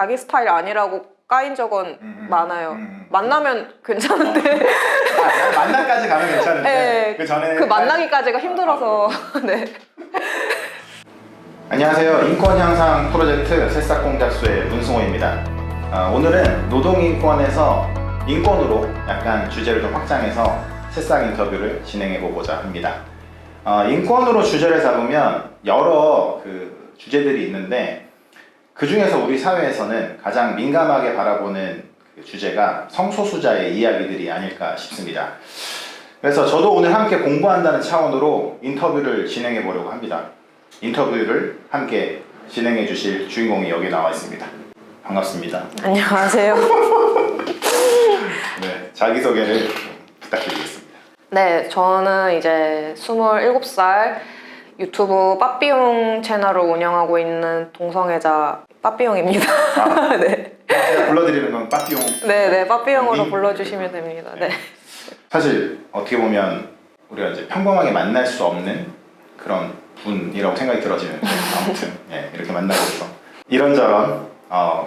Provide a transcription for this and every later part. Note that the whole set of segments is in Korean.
자기 스타일 아니라고 까인 적은 많아요. 만나면 괜찮은데 만나까지 가면 괜찮은데 네, 그 전에 그 만나기까지가 힘들어서 네. 안녕하세요. 인권 향상 프로젝트 새싹공작소의 문승호입니다. 오늘은 노동인권에서 인권으로 약간 주제를 좀 확장해서 새싹 인터뷰를 진행해 보고자 합니다. 인권으로 주제를 잡으면 여러 그 주제들이 있는데 그 중에서 우리 사회에서는 가장 민감하게 바라보는 그 주제가 성소수자의 이야기들이 아닐까 싶습니다. 그래서 저도 오늘 함께 공부한다는 차원으로 인터뷰를 진행해 보려고 합니다. 인터뷰를 함께 진행해 주실 주인공이 여기 나와 있습니다. 반갑습니다. 안녕하세요. 네, 자기소개를 부탁드리겠습니다. 네, 저는 이제 27살 유튜브 빠삐용 채널을 운영하고 있는 동성애자 빠삐용입니다. 네. 제가 불러드리는 건 빠삐용. 네, 빠삐용으로 불러주시면 됩니다. 네. 사실 어떻게 보면 우리가 이제 평범하게 만날 수 없는 그런 분이라고 생각이 들어지는데 아무튼 이렇게 만나고서 이런저런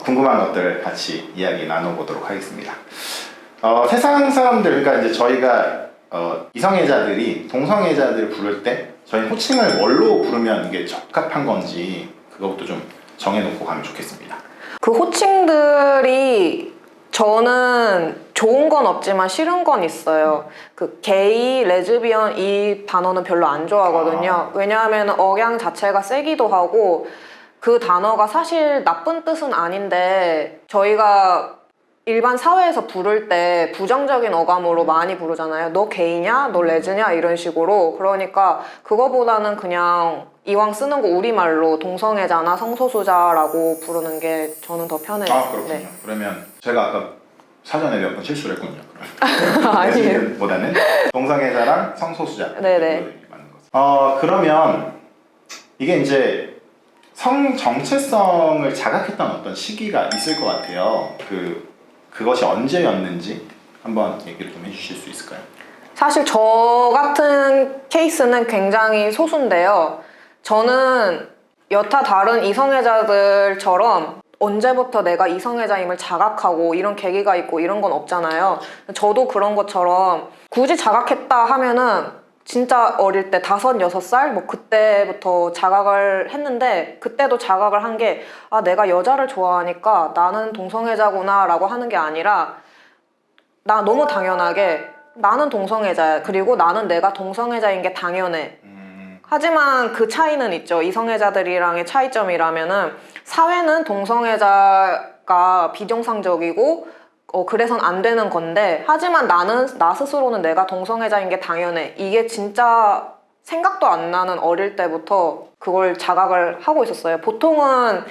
궁금한 것들을 같이 이야기 나눠보도록 하겠습니다. 세상 사람들, 그러니까 이제 저희가 이성애자들이 동성애자들을 부를 때 저희 호칭을 뭘로 부르면 이게 적합한 건지 그것도 좀 정해놓고 가면 좋겠습니다. 그 호칭들이 저는 좋은 건 없지만 싫은 건 있어요. 그 게이, 레즈비언 이 단어는 별로 안 좋아하거든요. 왜냐하면 억양 자체가 세기도 하고 그 단어가 사실 나쁜 뜻은 아닌데 저희가 일반 사회에서 부를 때 부정적인 어감으로 많이 부르잖아요. 너 게이냐? 너 레즈냐? 이런 식으로. 그러니까 그거보다는 그냥 이왕 쓰는 거 우리말로 동성애자나 성소수자라고 부르는 게 저는 더 편해요. 그렇군요. 네. 그러면 제가 아까 사전에 몇 번 실수를 했군요. 아니에요. 보다는 동성애자랑 성소수자. 네네. 맞는 거죠. 그러면 이게 이제 성 정체성을 자각했던 어떤 시기가 있을 것 같아요. 그것이 언제였는지 한번 얘기를 좀 해주실 수 있을까요? 사실 저 같은 케이스는 굉장히 소수인데요. 저는 여타 다른 이성애자들처럼 언제부터 내가 이성애자임을 자각하고 이런 계기가 있고 이런 건 없잖아요. 저도 그런 것처럼 굳이 자각했다 하면은 진짜 어릴 때 5, 6살? 뭐 그때부터 자각을 했는데 그때도 자각을 한 게 내가 여자를 좋아하니까 나는 동성애자구나 라고 하는 게 아니라 나 너무 당연하게 나는 동성애자야. 그리고 나는 내가 동성애자인 게 당연해. 하지만 그 차이는 있죠. 이성애자들이랑의 차이점이라면은 사회는 동성애자가 비정상적이고 그래선 안 되는 건데 하지만 나 스스로는 내가 동성애자인 게 당연해. 이게 진짜 생각도 안 나는 어릴 때부터 그걸 자각을 하고 있었어요. 보통은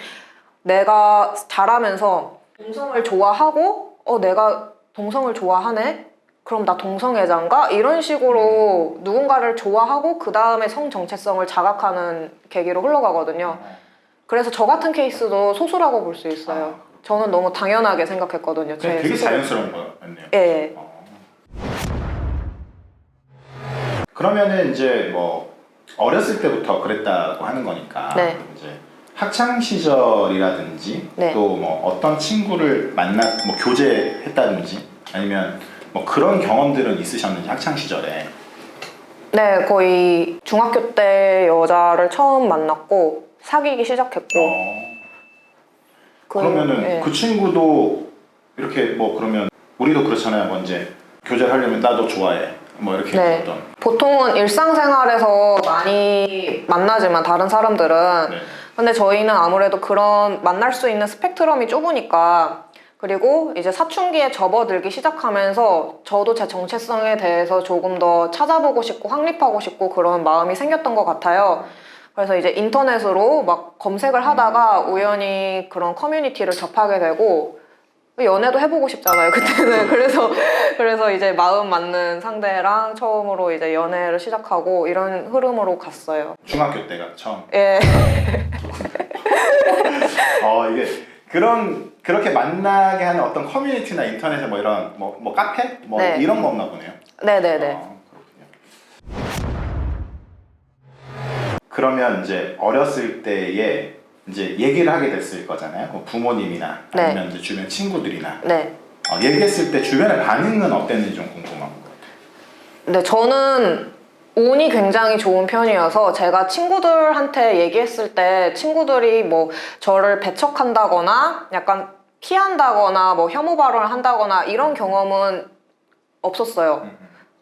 내가 자라면서 동성을 좋아하고 내가 동성을 좋아하네? 그럼 나 동성애자인가? 이런 식으로 누군가를 좋아하고 그 다음에 성 정체성을 자각하는 계기로 흘러가거든요. 그래서 저 같은 케이스도 소수라고 볼 수 있어요. 저는 너무 당연하게 생각했거든요. 되게 자연스러운 거였네요. 예. 그러면은 이제 뭐 어렸을 때부터 그랬다고 하는 거니까 네. 이제 학창 시절이라든지 네. 또 뭐 어떤 친구를 뭐 교제했다든지 아니면 뭐 그런 경험들은 있으셨는지 학창 시절에. 네, 거의 중학교 때 여자를 처음 만났고 사귀기 시작했고. 그러면은 예. 그 친구도 이렇게 뭐 그러면 우리도 그렇잖아요. 뭐 이제 교제를 하려면 나도 좋아해. 뭐 이렇게 네. 어떤. 보통은 일상생활에서 많이 만나지만 다른 사람들은 네. 근데 저희는 아무래도 그런 만날 수 있는 스펙트럼이 좁으니까 그리고 이제 사춘기에 접어들기 시작하면서 저도 제 정체성에 대해서 조금 더 찾아보고 싶고 확립하고 싶고 그런 마음이 생겼던 것 같아요. 그래서 이제 인터넷으로 막 검색을 하다가 우연히 그런 커뮤니티를 접하게 되고 연애도 해보고 싶잖아요, 그때는. 그래서 이제 마음 맞는 상대랑 처음으로 이제 연애를 시작하고 이런 흐름으로 갔어요. 중학교 때가 처음. 예. 이게 그렇게 만나게 하는 어떤 커뮤니티나 인터넷에 뭐 이런 뭐 카페 뭐 네. 이런 거 없나 보네요. 네네네. 그렇군요. 그러면 이제 어렸을 때에 이제 얘기를 하게 됐을 거잖아요. 뭐 부모님이나 네. 아니면 이제 주변 친구들이나 네. 얘기했을 때 주변의 반응은 어땠는지 좀 궁금한 것 같아요. 네, 저는 운이 굉장히 좋은 편이어서 제가 친구들한테 얘기했을 때 친구들이 뭐 저를 배척한다거나 약간 피한다거나 뭐 혐오 발언을 한다거나 이런 경험은 없었어요.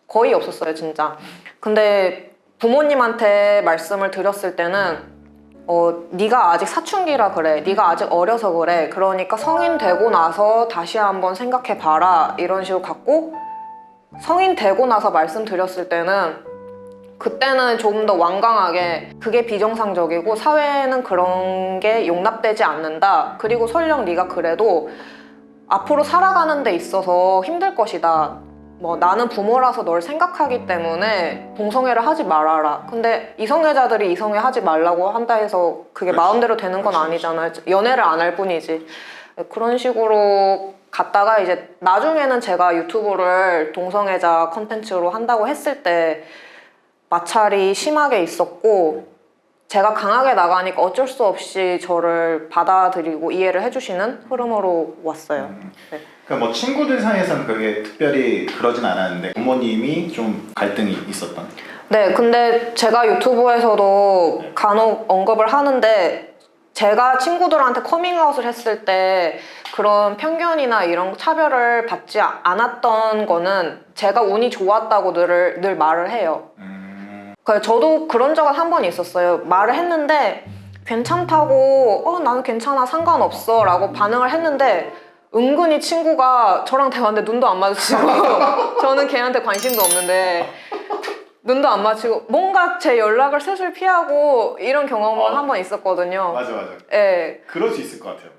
거의 없었어요, 진짜. 근데 부모님한테 말씀을 드렸을 때는 네가 아직 사춘기라 그래. 네가 아직 어려서 그래. 그러니까 성인 되고 나서 다시 한번 생각해 봐라. 이런 식으로 갖고 성인 되고 나서 말씀드렸을 때는 그때는 조금 더 완강하게 그게 비정상적이고 사회에는 그런 게 용납되지 않는다. 그리고 설령 네가 그래도 앞으로 살아가는 데 있어서 힘들 것이다. 뭐 나는 부모라서 널 생각하기 때문에 동성애를 하지 말아라. 근데 이성애자들이 이성애 하지 말라고 한다 해서 그게 그렇지. 마음대로 되는 건 그렇지. 아니잖아요. 연애를 안 할 뿐이지. 그런 식으로 갔다가 이제 나중에는 제가 유튜브를 동성애자 컨텐츠로 한다고 했을 때 마찰이 심하게 있었고 제가 강하게 나가니까 어쩔 수 없이 저를 받아들이고 이해를 해주시는 흐름으로 왔어요. 네. 그러니까 뭐 친구들 사이에서는 그게 특별히 그러진 않았는데 부모님이 좀 갈등이 있었던. 네, 근데 제가 유튜브에서도 간혹 언급을 하는데 제가 친구들한테 커밍아웃을 했을 때 그런 편견이나 이런 차별을 받지 않았던 거는 제가 운이 좋았다고 늘 말을 해요. 그래서 저도 그런 적은 한 번 있었어요. 말을 했는데 괜찮다고 나는 괜찮아 상관없어 라고 반응을 했는데 은근히 친구가 저랑 대화하는데 눈도 안 마주치고 저는 걔한테 관심도 없는데 눈도 안 마주치고 뭔가 제 연락을 슬슬 피하고 이런 경험은 한 번 있었거든요. 맞아. 네. 그럴 수 있을 것 같아요.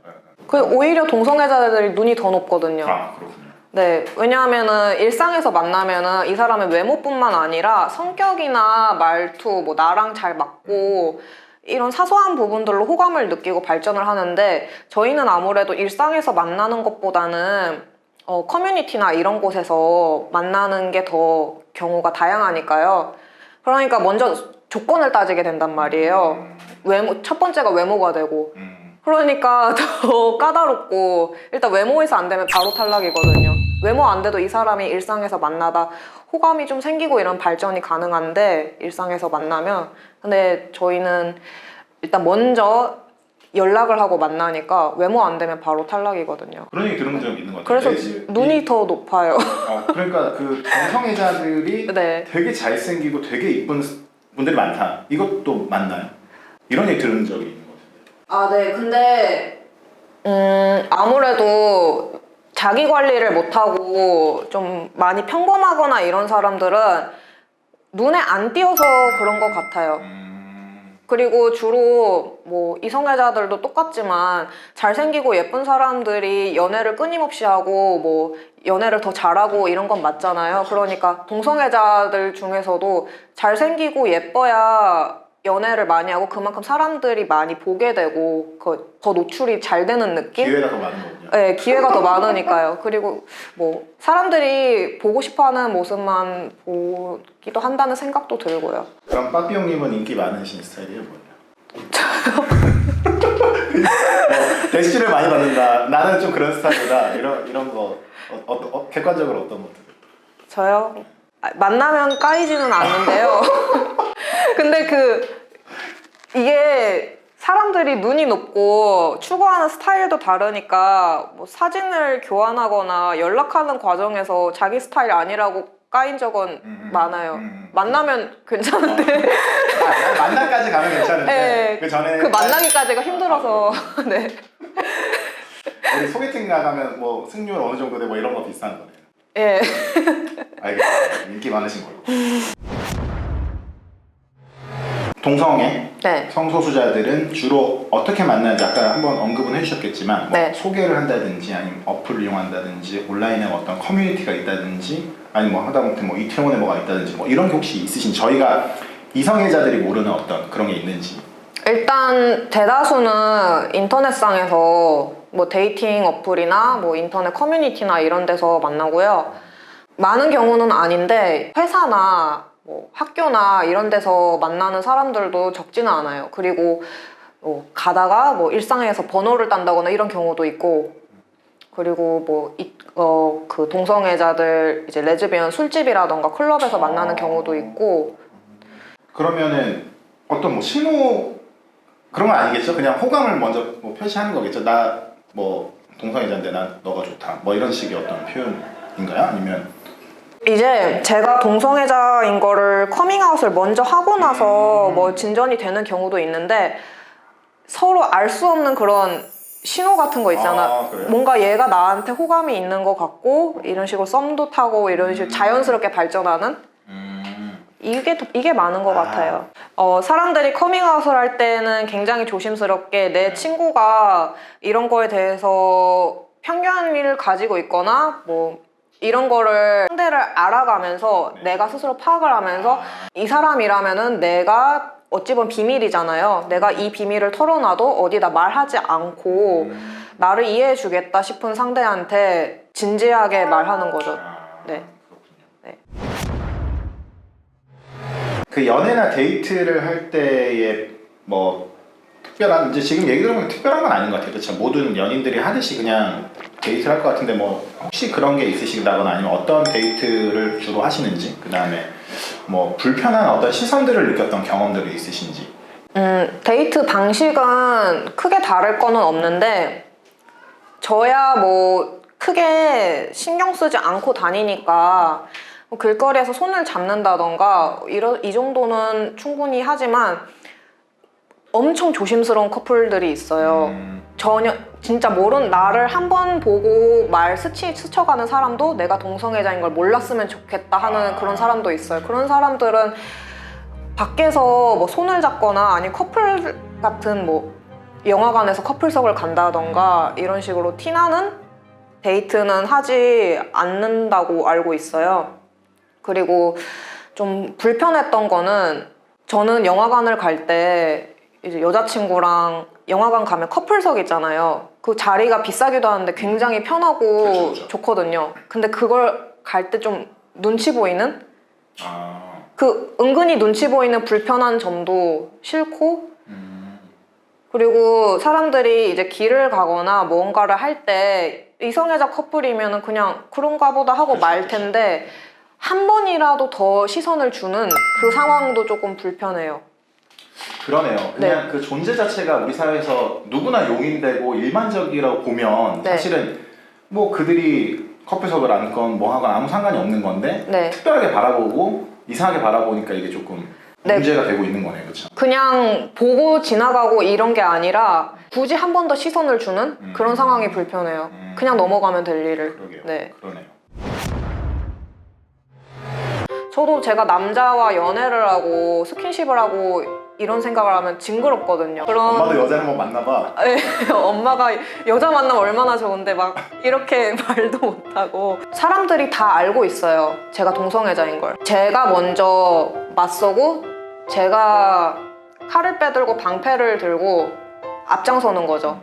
그 오히려 동성애자들이 눈이 더 높거든요. 아, 그렇군요. 네, 왜냐하면은 일상에서 만나면은 이 사람의 외모뿐만 아니라 성격이나 말투, 뭐 나랑 잘 맞고 이런 사소한 부분들로 호감을 느끼고 발전을 하는데 저희는 아무래도 일상에서 만나는 것보다는 커뮤니티나 이런 곳에서 만나는 게 더 경우가 다양하니까요. 그러니까 먼저 조건을 따지게 된단 말이에요. 첫 번째가 외모가 되고 그러니까 더 까다롭고 일단 외모에서 안 되면 바로 탈락이거든요. 외모 안 돼도 이 사람이 일상에서 만나다 호감이 좀 생기고 이런 발전이 가능한데 일상에서 만나면 근데 저희는 일단 먼저 연락을 하고 만나니까 외모 안 되면 바로 탈락이거든요. 그런 얘기 들은 적 있는 것 같아요. 그래서 눈이 더 높아요. 그러니까 그 동성애자들이 네. 되게 잘생기고 되게 이쁜 분들이 많다. 이것도 맞나요? 이런 얘기 들은 적이 있는 것 같아요. 아, 네. 근데 아무래도 자기 관리를 못하고 좀 많이 평범하거나 이런 사람들은 눈에 안 띄어서 그런 것 같아요. 그리고 주로 뭐 이성애자들도 똑같지만 잘생기고 예쁜 사람들이 연애를 끊임없이 하고 뭐 연애를 더 잘하고 이런 건 맞잖아요. 그러니까 동성애자들 중에서도 잘생기고 예뻐야 연애를 많이 하고 그만큼 사람들이 많이 보게 되고 더 노출이 잘 되는 느낌? 기회가 더 많은 거군요. 네, 기회가 더 많으니까요. 그리고 뭐 사람들이 보고 싶어하는 모습만 보기도 한다는 생각도 들고요. 그럼 빠삐 형님은 인기 많으신 스타일이에요, 뭐예요? 대시를 많이 받는다. 나는 좀 그런 스타일이다. 이런 거 객관적으로 어떤 것들? 저요? 만나면 까이지는 않는데요. 근데 이게 사람들이 눈이 높고 추구하는 스타일도 다르니까 뭐 사진을 교환하거나 연락하는 과정에서 자기 스타일 아니라고 까인 적은 많아요. 만나면 괜찮은데 만나까지 가면 괜찮은데 네, 그 전에 그 만나기까지가 힘들어서 네. 우리 소개팅 나가면 뭐 승률 어느 정도 돼 뭐 이런 거 비슷한 거네요. 예. 알겠습니다. 인기 많으신 걸로. 동성애 네. 성소수자들은 주로 어떻게 만나는지 아까 한번 언급은 해주셨겠지만 뭐 네. 소개를 한다든지 아니면 어플을 이용한다든지 온라인에 어떤 커뮤니티가 있다든지 아니면 뭐 하다못해 뭐 이태원에 뭐가 있다든지 뭐 이런 게 혹시 있으신 저희가 이성애자들이 모르는 어떤 그런 게 있는지. 일단 대다수는 인터넷상에서 뭐 데이팅 어플이나 뭐 인터넷 커뮤니티나 이런 데서 만나고요. 많은 경우는 아닌데 회사나 뭐 학교나 이런 데서 만나는 사람들도 적지는 않아요. 그리고 가다가 뭐 일상에서 번호를 딴다거나 이런 경우도 있고, 그리고 뭐 그 동성애자들 이제 레즈비언 술집이라던가 클럽에서 만나는 경우도 있고. 그러면은 어떤 뭐 신호 그런 건 아니겠죠? 그냥 호감을 먼저 뭐 표시하는 거겠죠? 나 뭐 동성애자인데 난 너가 좋다 뭐 이런 식의 어떤 표현인가요? 아니면 이제 제가 동성애자인 거를 커밍아웃을 먼저 하고 나서 뭐 진전이 되는 경우도 있는데, 서로 알 수 없는 그런 신호 같은 거 있잖아. 그래요? 뭔가 얘가 나한테 호감이 있는 것 같고, 이런 식으로 썸도 타고 이런 식으로 자연스럽게 발전하는 이게 많은 것 같아요. 사람들이 커밍아웃을 할 때는 굉장히 조심스럽게 내 친구가 이런 거에 대해서 편견을 가지고 있거나 뭐 이런 거를 상대를 알아가면서 내가 스스로 파악을 하면서, 이 사람이라면은 내가 어찌 보면 비밀이잖아요. 내가 이 비밀을 털어놔도 어디다 말하지 않고 나를 이해해 주겠다 싶은 상대한테 진지하게 말하는 거죠. 네. 네. 그 연애나 데이트를 할 때의 뭐 특별한, 이제 지금 얘기 들어보면 특별한 건 아닌 것 같아요. 그렇죠? 모든 연인들이 하듯이 그냥 데이트를 할 것 같은데, 뭐 혹시 그런 게 있으시다거나 아니면 어떤 데이트를 주로 하시는지, 그 다음에 뭐 불편한 어떤 시선들을 느꼈던 경험들이 있으신지. 데이트 방식은 크게 다를 거는 없는데, 저야 뭐 크게 신경 쓰지 않고 다니니까 뭐 길거리에서 손을 잡는다던가 이 정도는 충분히 하지만, 엄청 조심스러운 커플들이 있어요. 전혀 진짜 나를 한 번 보고 말 스쳐가는 사람도 내가 동성애자인 걸 몰랐으면 좋겠다 하는 그런 사람도 있어요. 그런 사람들은 밖에서 뭐 손을 잡거나 아니 커플 같은 뭐 영화관에서 커플석을 간다던가 이런 식으로 티나는 데이트는 하지 않는다고 알고 있어요. 그리고 좀 불편했던 거는, 저는 영화관을 갈 때 이제 여자친구랑 영화관 가면 커플석 있잖아요. 그 자리가 비싸기도 하는데 굉장히 편하고 그렇죠. 좋거든요. 근데 그걸 갈 때 좀 눈치 보이는? 아. 그 은근히 눈치 보이는 불편한 점도 싫고, 그리고 사람들이 이제 길을 가거나 뭔가를 할 때 이성애자 커플이면 그냥 그런가 보다 하고 말 텐데, 한 번이라도 더 시선을 주는 그 상황도 조금 불편해요. 그러네요. 그냥 그 존재 자체가 우리 사회에서 누구나 용인되고 일반적이라고 보면 사실은 뭐 그들이 커플석을 앉건 뭐 하건 아무 상관이 없는 건데, 특별하게 바라보고 이상하게 바라보니까 이게 조금 문제가 되고 있는 거네요. 그렇죠? 그냥 보고 지나가고 이런 게 아니라 굳이 한 번 더 시선을 주는 그런 상황이 불편해요. 그냥 넘어가면 될 일을. 그러게요. 네. 그러네요. 저도 제가 남자와 연애를 하고 스킨십을 하고 이런 생각을 하면 징그럽거든요. 엄마도 여자를 한번 만나봐. 네, 엄마가 여자 만나면 얼마나 좋은데 막 이렇게 말도 못하고. 사람들이 다 알고 있어요, 제가 동성애자인 걸. 제가 먼저 맞서고 제가 칼을 빼들고 방패를 들고 앞장서는 거죠.